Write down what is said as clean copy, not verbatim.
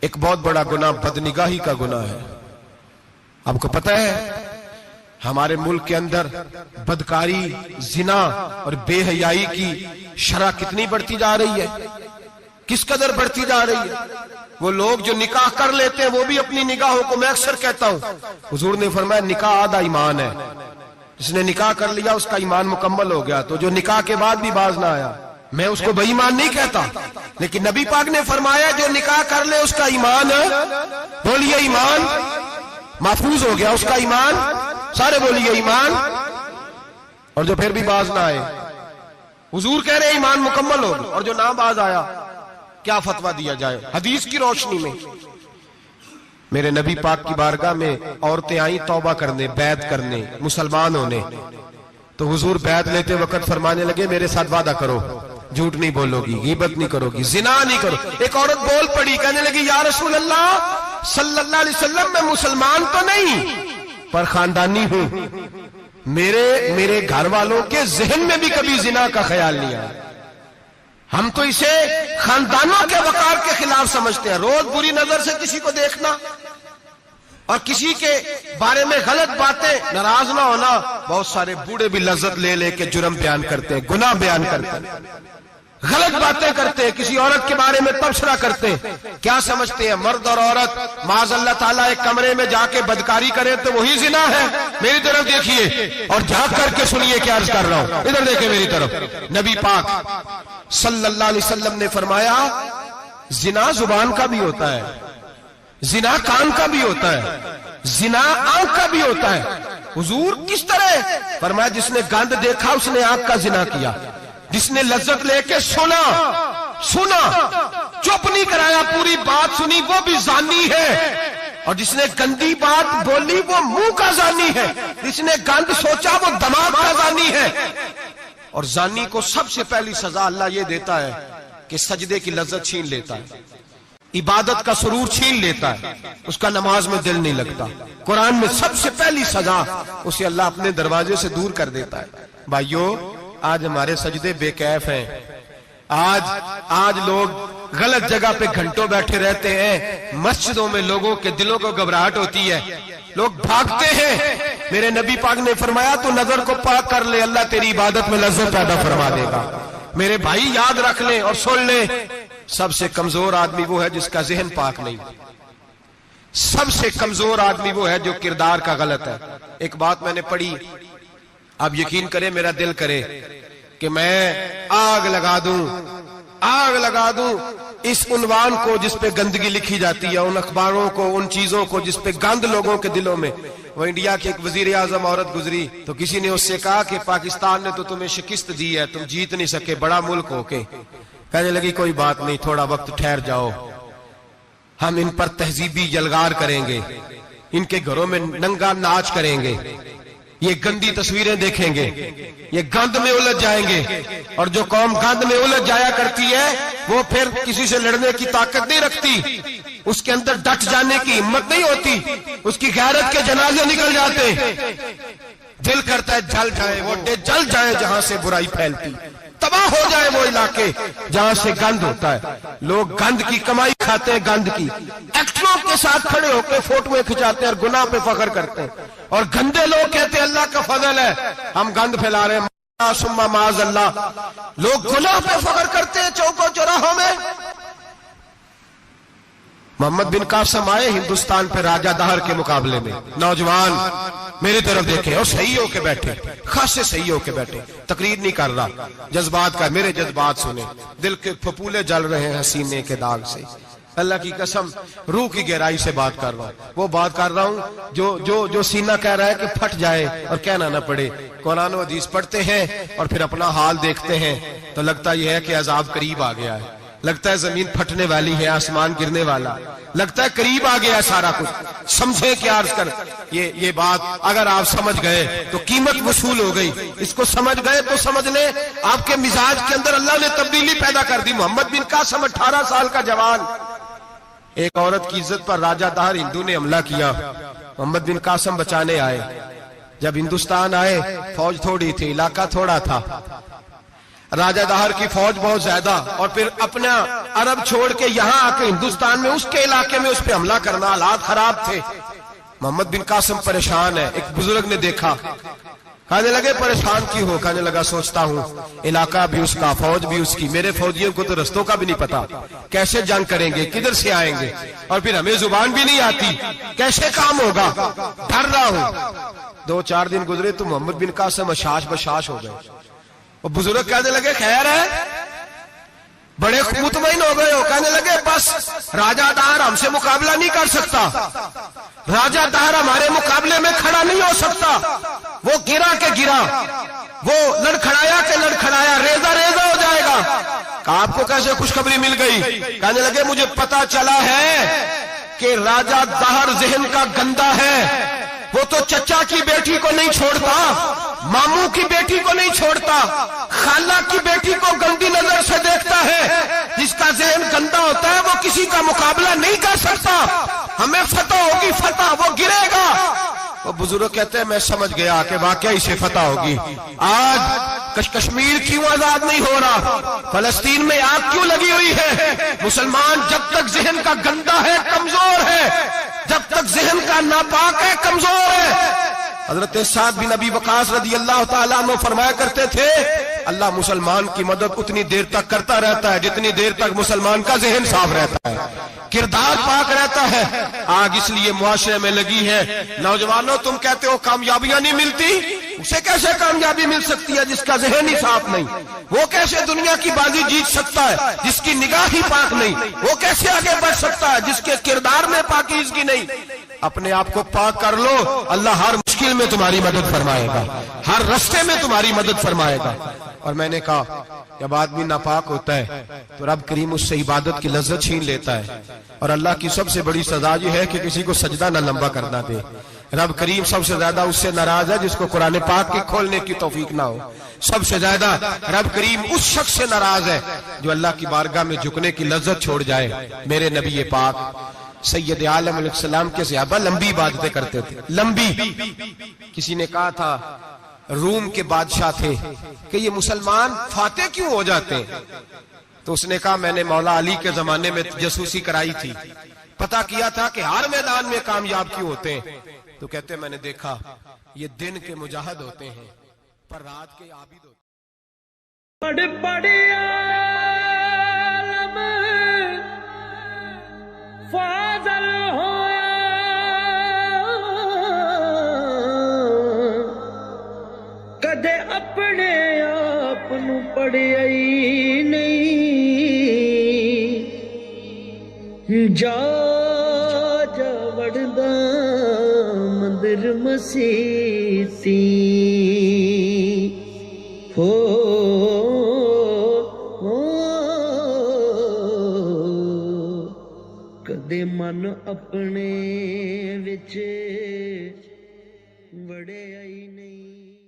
ایک بہت بڑا گناہ بدنگاہی کا گناہ ہے. آپ کو پتہ ہے ہمارے ملک کے اندر بدکاری، زنا اور بے حیائی کی شرح کتنی بڑھتی جا رہی ہے، کس قدر بڑھتی جا رہی ہے. وہ لوگ جو نکاح کر لیتے ہیں وہ بھی اپنی نگاہوں کو، میں اکثر کہتا ہوں، حضور نے فرمایا نکاح آدھا ایمان ہے. جس نے نکاح کر لیا اس کا ایمان مکمل ہو گیا. تو جو نکاح کے بعد بھی باز نہ آیا، میں اس کو بے ایمان نہیں کہتا، لیکن نبی پاک نے فرمایا جو نکاح کر لے اس کا ایمان، بولیے ایمان محفوظ ہو گیا، اس کا ایمان، سارے بولیے ایمان. اور جو پھر بھی باز نہ آئے، حضور کہہ رہے ایمان مکمل ہو گیا. اور جو نہ باز آیا کیا فتویٰ دیا جائے حدیث کی روشنی میں؟ میرے نبی پاک کی بارگاہ میں عورتیں آئیں توبہ کرنے، بیعت کرنے، مسلمان ہونے. تو حضور بیعت لیتے وقت فرمانے لگے میرے ساتھ وعدہ کرو، جھوٹ نہیں بولو گی، غیبت نہیں کرو گی، زنا نہیں کرو. ایک عورت بول پڑی، کہنے لگی یا رسول اللہ صلی اللہ علیہ وسلم میں مسلمان تو نہیں پر خاندانی ہوں، میرے گھر والوں کے ذہن میں بھی کبھی زنا کا خیال نہیں آیا. ہم تو اسے خاندانوں کے وقار کے خلاف سمجھتے ہیں. روز بری نظر سے کسی کو دیکھنا اور کسی کے بارے میں غلط باتیں، ناراض نہ ہونا. بہت سارے بوڑھے بھی لذت لے لے کے جرم بیان کرتے ہیں، گناہ بیان کرتے ہیں، غلط باتیں کرتے ہیں، کسی عورت کے بارے میں تبصرہ کرتے ہیں. کیا سمجھتے ہیں مرد اور عورت معاذ اللہ تعالیٰ ایک کمرے میں جا کے بدکاری کرے تو وہی زنا ہے؟ میری طرف دیکھیے اور جھانک کر کے سنیے کیا عرض کر رہا ہوں، ادھر دیکھیں میری طرف. نبی پاک صلی اللہ علیہ وسلم نے فرمایا زنا زبان کا بھی ہوتا ہے، زنا کان کا بھی ہوتا ہے، زنا آنکھ کا بھی ہوتا ہے. حضور کس طرح فرمایا جس نے گند دیکھا اس نے آنکھ کا زنا کیا، جس نے لذت لے کے سنا چپ نہیں کرایا، پوری بات سنی، وہ بھی زانی ہے. اور جس نے گندی بات بولی وہ منہ کا زانی ہے، جس نے گند سوچا وہ دماغ کا زانی ہے. اور زانی کو سب سے پہلی سزا اللہ یہ دیتا ہے کہ سجدے کی لذت چھین لیتا ہے، عبادت کا سرور چھین لیتا ہے، اس کا نماز میں دل نہیں لگتا. قرآن میں سب سے پہلی سزا اسے اللہ اپنے دروازے سے دور کر دیتا ہے. بھائیو آج ہمارے سجدے بے کیف ہیں، آج لوگ غلط جگہ پہ گھنٹوں بیٹھے رہتے ہیں. مسجدوں میں لوگوں کے دلوں کو گھبراہٹ ہوتی ہے، لوگ بھاگتے ہیں. میرے نبی پاک نے فرمایا تو نظر کو پاک کر لے، اللہ تیری عبادت میں لذت پیدا فرما دے گا. میرے بھائی یاد رکھ لیں اور سن لیں، سب سے کمزور آدمی وہ ہے جس کا ذہن پاک نہیں. سب سے کمزور آدمی وہ ہے جو کردار کا غلط ہے. ایک بات میں نے پڑھی، آپ یقین کریں میرا دل کرے کہ میں آگ لگا دوں اس عنوان کو جس پہ گندگی لکھی جاتی ہے، ان اخباروں کو، ان چیزوں کو جس پہ گند لوگوں کے دلوں میں. وہ انڈیا کی ایک وزیر اعظم عورت گزری تو کسی نے اس سے کہا کہ پاکستان نے تو تمہیں شکست دی ہے، تم جیت نہیں سکے بڑا ملک ہو کے. کہنے لگی کوئی بات نہیں، تھوڑا وقت ٹھہر جاؤ، ہم ان پر تہذیبی جلگار کریں گے، ان کے گھروں میں ننگا ناچ کریں گے، یہ گندی تصویریں دیکھیں گے، یہ گند میں الجھ جائیں گے. اور جو قوم گند میں الجھ جایا کرتی ہے وہ پھر کسی سے لڑنے کی طاقت نہیں رکھتی، اس کے اندر ڈٹ جانے کی ہمت نہیں ہوتی، اس کی غیرت کے جنازے نکل جاتے. دل کرتا ہے جل جائے وہ جل جائے جہاں سے برائی پھیلتی، تباہ ہو جائے وہ علاقے جہاں سے گند ہوتا ہے. لوگ گند کی کمائی کھاتے ہیں، گند کی. ایکٹروں کے ساتھ کھڑے ہو کے فوٹویں کھچاتے ہیں اور گناہ پہ فخر کرتے ہیں. اور گندے لوگ کہتے ہیں اللہ کا فضل ہے ہم گند پھیلا رہے ہیں، ثم معاذ اللہ. لوگ گناہ پہ فخر کرتے ہیں چوکوں چوراہوں میں. محمد بن قاسم آئے ہندوستان پہ راجہ دہر کے مقابلے میں، نوجوان میری طرف دیکھیں اور صحیح ہو کے بیٹھے، خاصے صحیح ہو کے بیٹھے، تقریر نہیں کر رہا، جذبات کا. میرے جذبات سنیں، دل کے پھپولے جل رہے ہیں حسینے کے داغ سے. اللہ کی قسم روح کی گہرائی سے بات کر رہا ہوں، وہ بات کر رہا ہوں جو سینہ کہہ رہا ہے کہ پھٹ جائے اور کہنا نہ پڑے. قرآن و حدیث پڑھتے ہیں اور پھر اپنا حال دیکھتے ہیں تو لگتا یہ ہے کہ عذاب قریب آ گیا ہے، لگتا ہے زمین پھٹنے والی ہے، آسمان گرنے والا، لگتا ہے قریب آ گیا ہے سارا کچھ. سمجھے کیا عرض کر یہ بات اگر آپ سمجھ گئے تو قیمت وصول ہو گئی. اس کو سمجھ گئے تو سمجھ لیں آپ کے مزاج کے اندر اللہ نے تبدیلی پیدا کر دی. محمد بن قاسم 18 سال کا جوان، ایک عورت کی عزت پر راجہ دہر ہندو نے حملہ کیا، محمد بن قاسم بچانے آئے. جب ہندوستان آئے فوج تھوڑی تھی، علاقہ تھوڑا تھا، راجہ دہر کی فوج بہت زیادہ، اور پھر اپنا عرب چھوڑ کے یہاں آ کے ہندوستان میں اس کے علاقے میں اس پہ حملہ کرنا، حالات خراب تھے۔ محمد بن قاسم پریشان ہے۔ ایک بزرگ نے دیکھا، کہنے لگے پریشان کیوں ہو؟ کہنے لگا سوچتا ہوں علاقہ بھی اس کا، فوج بھی اس کی، میرے فوجیوں کو تو رستوں کا بھی نہیں پتا، کیسے جنگ کریں گے، کدھر سے آئیں گے، اور پھر ہمیں زبان بھی نہیں آتی، کیسے کام ہوگا، ڈر رہا ہوں۔ 2-4 دن گزرے تو محمد بن قاسم اشاش بشاش ہو گئے۔ اور بزرگ کہنے لگے خیر ہے، بڑے مطمئن ہو گئے ہو؟ کہنے لگے بس راجہ دہر ہم سے مقابلہ نہیں کر سکتا، راجہ دہر ہمارے مقابلے میں کھڑا نہیں ہو سکتا، وہ گرا کے گرا، وہ لڑکھڑایا کے لڑکھڑایا، ریزہ ریزہ ہو جائے گا۔ کہا آپ کو کیسے خوشخبری مل گئی؟ کہنے لگے مجھے پتا چلا ہے کہ راجہ دہر ذہن کا گندا ہے، وہ تو چچا کی بیٹی کو نہیں چھوڑتا، ماموں کی بیٹی کو نہیں چھوڑتا، خالہ کی بیٹی کو گندی نظر سے دیکھتا ہے۔ جس کا ذہن گندا ہوتا ہے وہ کسی کا مقابلہ نہیں کر سکتا، ہمیں فتح ہوگی، فتح، وہ گرے گا۔ وہ بزرگ کہتے ہیں میں سمجھ گیا کہ واقعی سے فتح ہوگی۔ آج کشمیر کیوں آزاد نہیں ہو رہا، فلسطین میں آگ کیوں لگی ہوئی ہے؟ مسلمان جب تک ذہن کا گندا ہے کمزور ہے، جب تک ذہن کا ناپاک ہے کمزور ہے۔ حضرت سعد بن ابی وقاص رضی اللہ تعالیٰ عنہ فرمایا کرتے تھے اللہ مسلمان کی مدد اتنی دیر تک کرتا رہتا ہے جتنی دیر تک مسلمان کا ذہن صاف رہتا ہے، کردار پاک رہتا ہے۔ آگ اس لیے معاشرے میں لگی ہے۔ نوجوانوں تم کہتے ہو کامیابیاں نہیں ملتی، اسے کیسے کامیابی مل سکتی ہے جس کا ذہن ہی صاف نہیں؟ وہ کیسے دنیا کی بازی جیت سکتا ہے جس کی نگاہ ہی پاک نہیں؟ وہ کیسے آگے بڑھ سکتا ہے جس کے کردار میں پاکیزگی نہیں؟ اپنے آپ کو پاک کر لو، اللہ ہر مشکل میں تمہاری مدد فرمائے گا، ہر رستے میں تمہاری مدد فرمائے گا۔ اور میں نے کہا جب آدمی ناپاک ہوتا ہے تو رب کریم اس سے عبادت کی لذت چھین لیتا ہے، اور اللہ کی سب سے بڑی سزا یہ ہے کہ کسی کو سجدہ نہ لمبا کرنا دے۔ رب کریم سب سے زیادہ اس سے ناراض ہے جس کو قرآن پاک کے کھولنے کی توفیق نہ ہو۔ سب سے زیادہ رب کریم اس شخص سے ناراض ہے جو اللہ کی بارگاہ میں جھکنے کی لذت چھوڑ جائے۔ میرے نبی پاک سید عالم علیہ السلام کے صحابہ لمبی عبادتیں کرتے تھے، لمبی۔ کسی نے کہا تھا روم کے بادشاہ تھے کہ یہ مسلمان فاتح کیوں ہو جاتے ہیں؟ تو اس نے کہا میں نے مولا علی کے زمانے میں جاسوسی کرائی تھی، پتا کیا تھا کہ ہر میدان میں کامیاب کیوں ہوتے ہیں۔ تو کہتے میں نے دیکھا یہ دن کے مجاہد ہوتے ہیں پر رات کے عابد ہوتے ہیں۔ بڑے بڑے عالم فاضل ہویا کدے اپنے آپ نو پڑھیا ہی نہیں، جا جا وڑدا مندر مسیتی ہو کدے من اپنے وچ وڑیا ہی نہیں۔